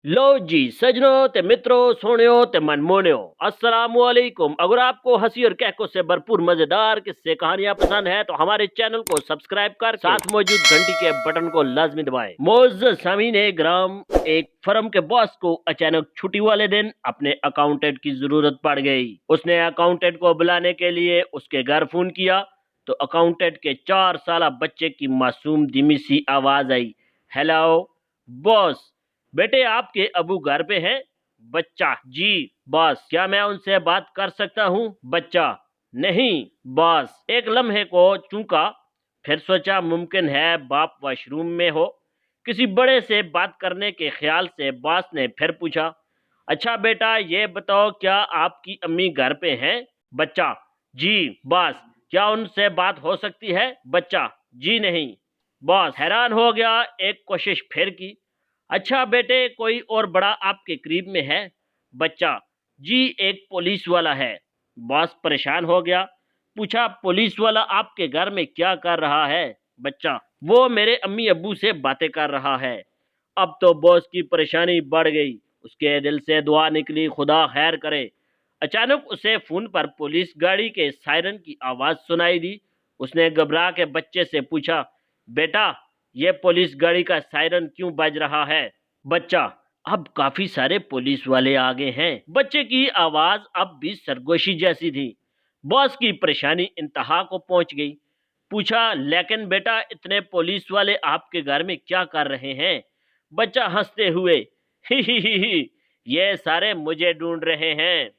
लो जी सजनों ते मित्रों सोनियो ते मनमोनियो अस्सलामुअलैकुम। अगर आपको हंसी और कहकों से भरपूर मजेदार किस्से कहानियां पसंद है तो हमारे चैनल को सब्सक्राइब कर साथ मौजूद घंटी के बटन को लाजमी दबाएं। मोअज़्ज़ज़ सामीन ग्राम, एक फर्म के बॉस को अचानक छुट्टी वाले दिन अपने अकाउंटेंट की जरूरत पड़ गई। उसने अकाउंटेंट को बुलाने के लिए उसके घर फोन किया तो अकाउंटेंट के 4 साल बच्चे की मासूम धीमी सी आवाज आई, हेलो बॉस, बेटे आपके अबू घर पे हैं? बच्चा, जी बॉस। क्या मैं उनसे बात कर सकता हूँ? बच्चा, नहीं बॉस। एक लम्हे को चूका, फिर सोचा मुमकिन है बाप वॉशरूम में हो। किसी बड़े से बात करने के ख्याल से बॉस ने फिर पूछा, अच्छा बेटा ये बताओ क्या आपकी अम्मी घर पे हैं? बच्चा, जी बॉस। क्या उनसे बात हो सकती है? बच्चा, जी नहीं। बॉस हैरान हो गया, एक कोशिश फिर की, अच्छा बेटे कोई और बड़ा आपके करीब में है? बच्चा, जी एक पुलिस वाला है। बॉस परेशान हो गया, पूछा पुलिस वाला आपके घर में क्या कर रहा है? बच्चा, वो मेरे अम्मी अब्बू से बातें कर रहा है। अब तो बॉस की परेशानी बढ़ गई, उसके दिल से दुआ निकली, खुदा खैर करे। अचानक उसे फोन पर पुलिस गाड़ी के सायरन की आवाज सुनाई दी। उसने घबरा के बच्चे से पूछा, बेटा ये पुलिस गाड़ी का सायरन क्यों बज रहा है? बच्चा, अब काफी सारे पुलिस वाले आ गए हैं। बच्चे की आवाज अब भी सरगोशी जैसी थी। बॉस की परेशानी इंतहा को पहुंच गई। पूछा, लेकिन बेटा इतने पुलिस वाले आपके घर में क्या कर रहे हैं? बच्चा हंसते हुए, ही ये सारे मुझे ढूंढ रहे हैं।